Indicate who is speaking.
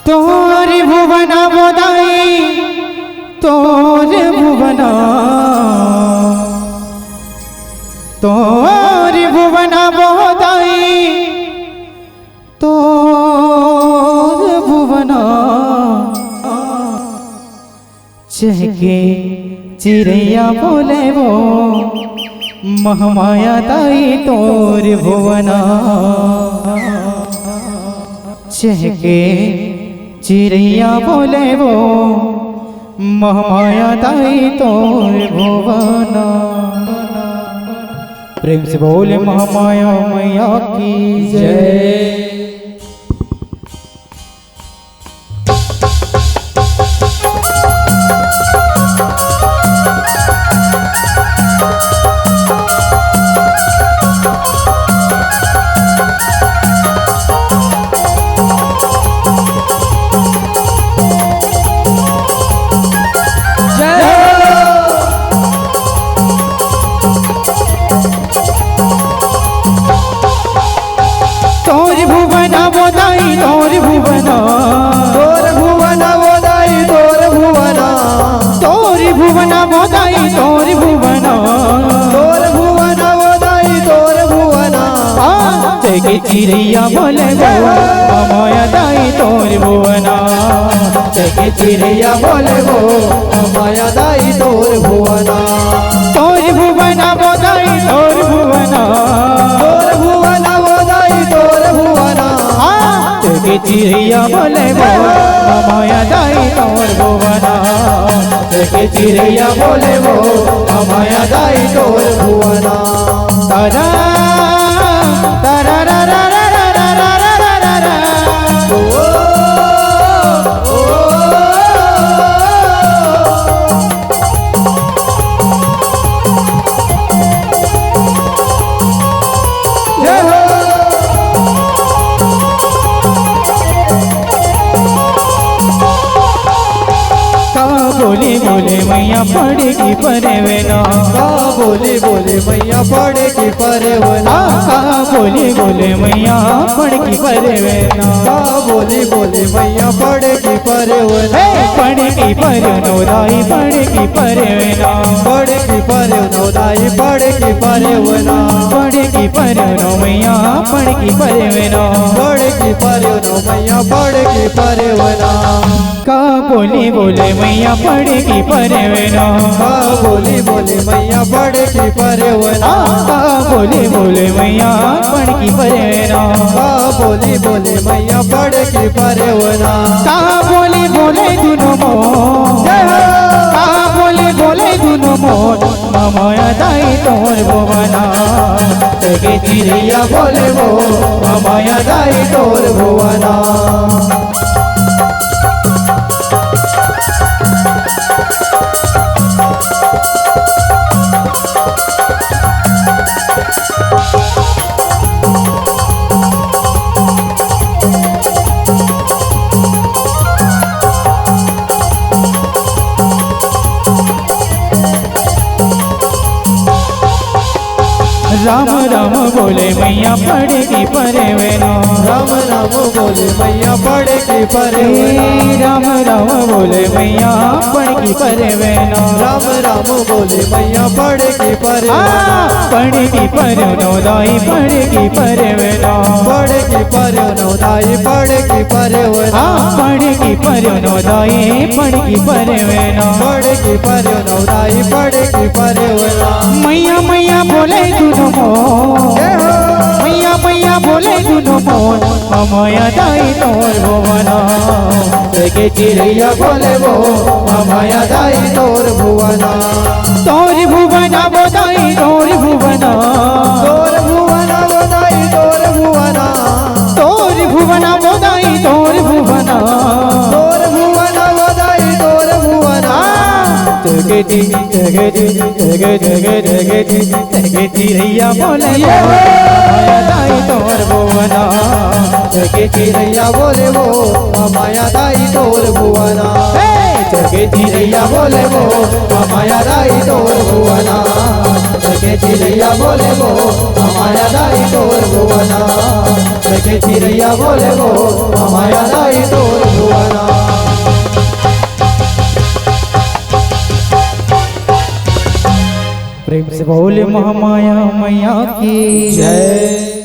Speaker 1: तोर भुवना बोदाई तोर भुवना तोर भुवना बोदाई तोर भुवना चहके चिड़ैया बोले वो महमाया दाई तोर भुवना चहके चिड़ैया बोले वो महमाया दाई तोर भुवना। प्रेम से बोले महामाया मैया की जय। तोर भुवना बोदाई तोर भुवना
Speaker 2: तोर भुवना बोदाई तोर भुवना
Speaker 1: तोर भुवना बोदाई तोर भुवना
Speaker 2: तोर भुवना बोदाई तोर भुवना
Speaker 1: जगे चिड़ैया बोले वो माया दाई तोर भुवना
Speaker 2: जगे चिड़ैया बोले वो माया दाई तोर भुवना
Speaker 1: तोर भुवना बोदाई तोर भुवना
Speaker 2: तोर भुवना बोदाई तोर भुवना
Speaker 1: जगे चिड़ैया बोले वो माया दाई तोर भुवना
Speaker 2: जगे चिड़ैया बोले वो माया दाई तोर भुवना।
Speaker 1: तारा तारा रा रा रा रा रा रा रा रा रा बोले बोले मैया पड़ेगी परवेना
Speaker 2: बोले बोले मैया पड़ेगी परवना
Speaker 1: बोले बोले मैया पड़ेगी परवेना
Speaker 2: बोले बोले मैया पड़ेगी परवना
Speaker 1: पड़ेगी परनोदाई पड़ेगी परवेना
Speaker 2: पड़ेगी परनोदाई पड़ेगी परवना
Speaker 1: पड़ेगी परनो मैया पड़ेगी परवेना
Speaker 2: पड़ेगी परनो मैया पड़ेगी परवना
Speaker 1: का बोले बोले मैया पड़ेगी परवेना
Speaker 2: बोले बोले मैया पड़ेगी परवना
Speaker 1: बोले बोले मैया पड़ेगी परवेना
Speaker 2: बोले बोले मैया पड़ेगी परवना
Speaker 1: बोले बोले दोनों मोर बोले बोले दोनों मोर माया दाई तोर भुवना जगे चिड़ैया बोले वो
Speaker 2: माया दाई तोर भुवना।
Speaker 1: राम राम बोले मैया पड़ेगी परवेना
Speaker 2: राम राम बोले मैया पड़ेगी परवना
Speaker 1: राम राम बोले मैया पड़ेगी परवेना
Speaker 2: राम राम बोले मैया पड़ेगी परवना
Speaker 1: पड़ेगी परनोदाई पड़ेगी परवेना
Speaker 2: पड़ेगी परनोदाई पड़ेगी परवना
Speaker 1: पड़ेगी परनोदाई पड़ेगी परवेना
Speaker 2: पड़ेगी परनोदाई पड़ेगी परवना।
Speaker 1: मैया मैया बोले दोनों मोर मैया मैया बोले दोनों मोर माया दाई तोर भुवना
Speaker 2: जगे चिड़ैया बोले वो माया दाई तोर भुवना
Speaker 1: तोर भुवना बोदाई तोर भुवना
Speaker 2: तोर भुवना बोदाई तोर भुवना
Speaker 1: तोर भुवना बोदाई तोर भुवना
Speaker 2: तोर भुवना बोदाई तोर भुवना
Speaker 1: जगे जगे जगे जगे जगे जगे चिड़ैया बोले माया दाई तोर भुवना
Speaker 2: जगे चिड़ैया बोले वो माया दाई तोर भुवना जगे चिड़ैया बोले वो माया दाई तोर भुवना जगे चिड़ैया बोले वो माया दाई तोर भुवना जगे चिड़ैया बोले वो माया दाई तोर भुवना। भुवना।
Speaker 1: प्रेम से बोले महामाया मैया की
Speaker 2: जय।